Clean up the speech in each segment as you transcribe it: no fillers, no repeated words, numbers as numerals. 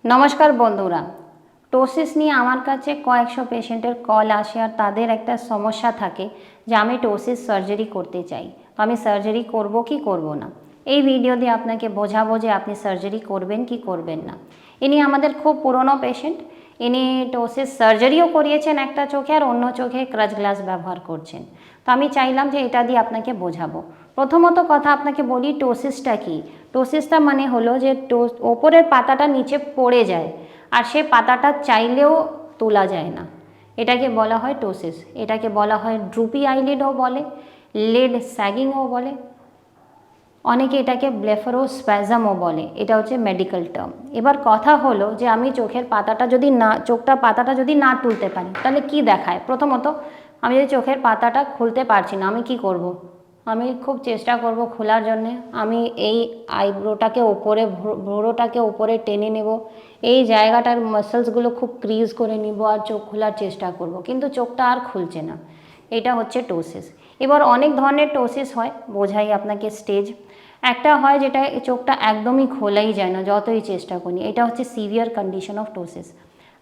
নমস্কার বন্ধুরা, টোসিস নিয়ে আমার কাছে কয়েকশো পেশেন্টের কল আসে আর তাদের একটা সমস্যা থাকে যে আমি টোসিস সার্জারি করতে চাই, তো আমি সার্জারি করব কি করব না। এই ভিডিও দিয়ে আপনাকে বোঝাবো যে আপনি সার্জারি করবেন কি করবেন না। ইনি আমাদের খুব পুরনো পেশেন্ট, ইনি টোসিস সার্জারিও করিয়েছেন একটা চোখে আর অন্য চোখে ক্রাচ গ্লাস ব্যবহার করছেন। তো আমি চাইলাম যে এটা দিয়ে আপনাকে বোঝাবো। প্রথমত কথা আপনাকে বলি, টোসিসটা কি। টোসিসটা মানে হলো যে ওপরের পাতাটা নিচে পড়ে যায় আর সে পাতাটা চাইলেও তোলা যায় না, এটাকে বলা হয় টোসিস। এটাকে বলা হয় ড্রুপি আইলিডও বলে, লিড স্যাগিংও বলে, অনেকে এটাকে ব্লেফারোস্প্যাজমও বলে। এটা হচ্ছে মেডিকেল টার্ম। এবার কথা হলো যে আমি চোখের পাতাটা যদি না পাতাটা যদি না তুলতে পারি তাহলে কি দেখায়। প্রথমত আমি যদি চোখের পাতাটা খুলতে পারছি না, আমি কি করব। আমি খুব চেষ্টা করব খোলার জন্যে। আমি এই আইব্রোটাকে ওপরে, ভ্রুটাকে ওপরে টেনে নেব, এই জায়গাটার মাসেলসগুলো খুব ক্রিজ করে নিব আর চোখ খোলার চেষ্টা করব, কিন্তু চোখটা আর খুলছে না। এটা হচ্ছে টোসিস। এবার অনেক ধরনের টোসিস হয়, বোঝাই আপনাকে স্টেজ। একটা হয় যেটা চোখটা একদমই খোলাই যায় না যতই চেষ্টা করি, এটা হচ্ছে সিভিয়ার কন্ডিশন অফ টোসিস।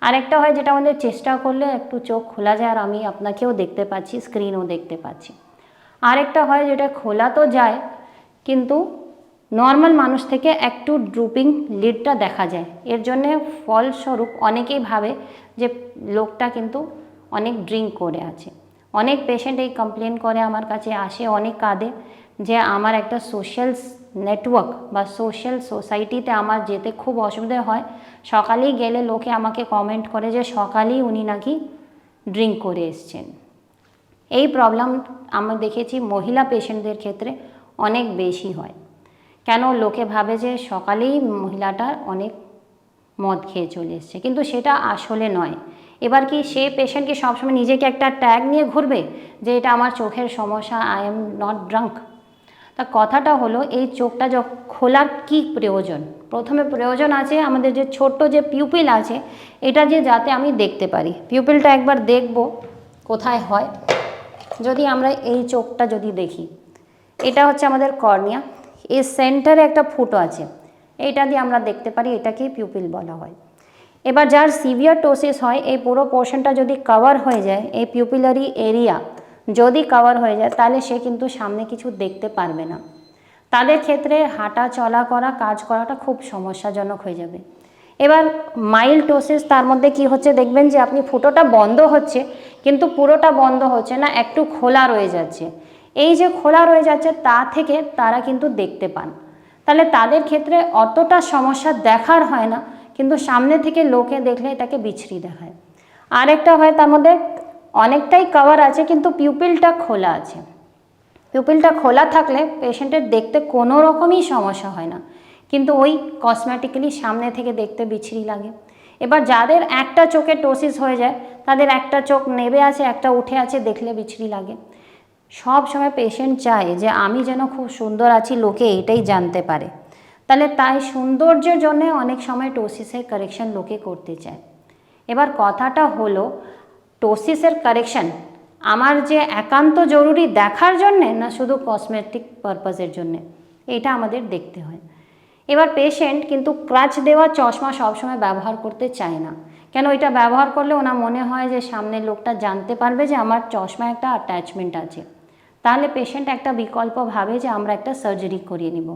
আরেকটা হয় যেটা আমাদের চেষ্টা করলে একটু চোখ খোলা যায় আর আমি আপনাকেও দেখতে পাচ্ছি, স্ক্রিনও দেখতে পাচ্ছি। আরেকটা হয় যেটা খোলা তো যায় কিন্তু নর্মাল মানুষ থেকে একটু ড্রুপিং লিডটা দেখা যায়। এর জন্যে ফলস্বরূপ অনেকেই ভাবে যে লোকটা কিন্তু অনেক ড্রিঙ্ক করে আছে। অনেক পেশেন্ট এই কমপ্লেন করে, আমার কাছে আসে, অনেক কাঁদে যে আমার একটা সোশ্যাল নেটওয়ার্ক বা সোশ্যাল সোসাইটিতে আমার যেতে খুব অসুবিধা হয়। সকালেই গেলে লোকে আমাকে কমেন্ট করে যে সকালেই উনি নাকি ড্রিঙ্ক করে এসছেন। এই প্রবলেম আমরা দেখেছি মহিলা পেশেন্টদের ক্ষেত্রে অনেক বেশি হয়। কেন লোকে ভাবে যে সকালেই মহিলাটা অনেক মদ খেয়ে চলে এসছে, কিন্তু সেটা আসলে নয়। এবার কি সে পেশেন্ট কি সবসময় নিজেকে একটা ট্যাগ নিয়ে ঘুরবে যে এটা আমার চোখের সমস্যা, আই এম নট ড্রাঙ্ক। তা কথাটা হলো এই চোখটা খোলার কি প্রয়োজন। প্রথমে প্রয়োজন আছে আমাদের যে ছোট্ট যে পিউপিল আছে এটা যে যাতে আমি দেখতে পারি। পিউপিলটা একবার দেখব কোথায় হয়। যদি আমরা এই চোখটা যদি দেখি, এটা হচ্ছে আমাদের কর্নিয়া, এই সেন্টারে একটা ফুটো আছে, এইটা দিয়ে আমরা দেখতে পারি, এটাকেই পিউপিল বলা হয়। এবার যার সিভিয়ার টোসিস হয় এই পুরো পোর্শনটা যদি কভার হয়ে যায়, এই পিউপিলারি এরিয়া যদি কভার হয়ে যায় তাহলে সে কিন্তু সামনে কিছু দেখতে পারবে না। তাদের ক্ষেত্রে হাঁটা চলা করা, কাজ করাটা খুব সমস্যাজনক হয়ে যাবে। এবার মাইল্ড টোসিস, তার মধ্যে কি হচ্ছে দেখবেন যে আপনি ফুটোটা বন্ধ হচ্ছে কিন্তু পুরোটা বন্ধ হচ্ছে না, একটু খোলা রয়ে যাচ্ছে। এই যে খোলা রয়ে যাচ্ছে তা থেকে তারা কিন্তু দেখতে পান, তাহলে তাদের ক্ষেত্রে অতটা সমস্যা দেখার হয় না, কিন্তু সামনে থেকে লোকে দেখলে এটাকে বিচ্ছিরি দেখায়। আরেকটা হয় তার মধ্যে অনেকটাই কভার আছে কিন্তু পিউপিলটা খোলা আছে। পিউপিলটা খোলা থাকলে পেশেন্টের দেখতে কোনো রকমই সমস্যা হয় না, কিন্তু ওই কসমেটিক্যালি সামনে থেকে দেখতে বিচ্ছিরি লাগে। এবার যাদের একটা চোখে টোসিস হয়ে যায় তাদের একটা চোখ নেবে আছে, একটা উঠে আছে, দেখলে বিচ্ছিরি লাগে। সব সময় পেশেন্ট চায় যে আমি যেন খুব সুন্দর আছি, লোকে এটাই জানতে পারে। তাহলে তাই সৌন্দর্যের জন্য অনেক সময় টোসিসের কারেকশন লোকে করতে চায়। এবার কথাটা হলো টোসিসের কারেকশন আমার যে একান্ত জরুরি দেখার জন্যে না শুধু কসমেটিক পারপাসের জন্যে, এটা আমাদের দেখতে হয়। এবার পেশেন্ট কিন্তু ক্রাচ দেওয়া চশমা সবসময় ব্যবহার করতে চায় না। কেন? এটা ব্যবহার করলে ওনার মনে হয় যে সামনের লোকটা জানতে পারবে যে আমার চশমায় একটা অ্যাটাচমেন্ট আছে, তাহলে পেশেন্ট একটা বিকল্প ভাবে যে আমরা একটা সার্জারি করিয়ে নিব।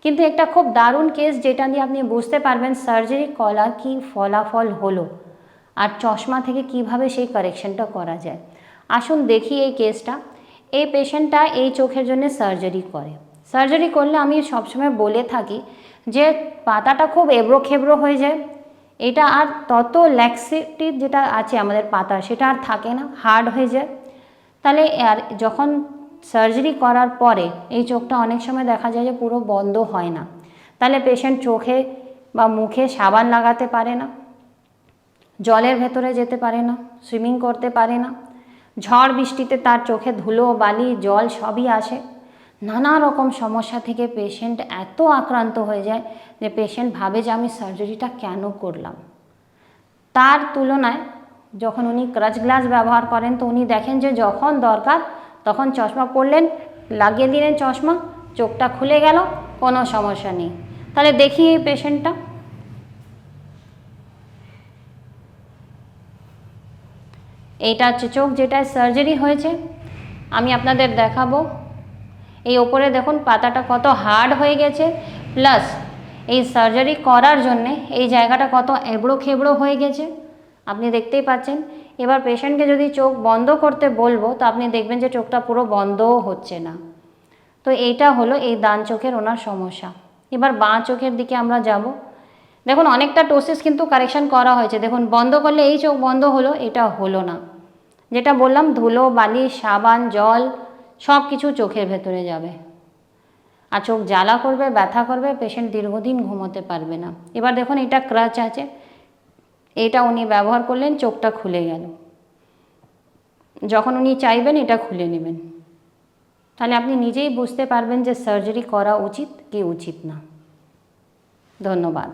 কিন্তু একটা খুব দারুণ কেস যেটা দিয়ে আপনি বুঝতে পারবেন সার্জারি করা কি ফলাফল হলো আর চশমা থেকে কিভাবে সেই কারেকশনটা করা যায়। আসুন দেখি এই কেসটা। এই পেশেন্টটা এই চোখের জন্য সার্জারি করে। সার্জারি করলে আমি সবসময় বলে থাকি যে পাতাটা খুব এবড়ো খেবড়ো হয়ে যায়, এটা আর তত ল্যাক্সিটি যেটা আছে আমাদের পাতা সেটা আর থাকে না, হার্ড হয়ে যায়। তাহলে আর যখন সার্জারি করার পরে এই চোখটা অনেক সময় দেখা যায় যে পুরো বন্ধ হয় না, তাহলে পেশেন্ট চোখে বা মুখে সাবান লাগাতে পারে না, জলের ভেতরে যেতে পারে না, সুইমিং করতে পারে না, ঝড় বৃষ্টিতে তার চোখে ধুলো বালি জল সবই আসে। নানা রকম সমস্যা থেকে পেশেন্ট এত আক্রান্ত হয়ে যায় যে পেশেন্ট ভাবে যে আমি সার্জারিটা কেন করলাম। তার তুলনায় যখন উনি ক্রাচ গ্লাস ব্যবহার করেন তো উনি দেখেন যে যখন দরকার তখন চশমা পরলেন, লাগিয়ে দিলেন চশমা, চোখটা খুলে গেল, কোনো সমস্যা নেই। তাহলে দেখি এই পেশেন্টটা এইটা হচ্ছে চোখ যেটা সার্জারি হয়েছে। আমি আপনাদের দেখাবো। এই ওপরে দেখুন পাতাটা কত হার্ড হয়ে গেছে, প্লাস এই সার্জারি করার জন্যে এই জায়গাটা কত এবড়ো খেবড়ো হয়ে গেছে, আপনি দেখতেই পাচ্ছেন। এবার পেশেন্টকে যদি চোখ বন্ধ করতে বলবো তো আপনি দেখবেন যে চোখটা পুরো বন্ধও হচ্ছে না। তো এইটা হলো এই ডান চোখের ওনার সমস্যা। এবার বাঁ চোখের দিকে আমরা যাব। দেখুন অনেকটা টোসিস কিন্তু কারেকশন করা হয়েছে। দেখুন বন্ধ করলে এই চোখ বন্ধ হলো, এটা হলো না। যেটা বললাম ধুলো বালি সাবান জল সব কিছু চোখের ভেতরে যাবে আর চোখ জ্বালা করবে, ব্যথা করবে, পেশেন্ট দীর্ঘদিন ঘুমোতে পারবে না। এবার দেখুন এটা ক্রাচ আছে, এটা উনি ব্যবহার করলেন, চোখটা খুলে গেল। যখন উনি চাইবেন এটা খুলে নেবেন, তাহলে আপনি নিজেই বুঝতে পারবেন যে সার্জারি করা উচিত কি উচিত না। ধন্যবাদ।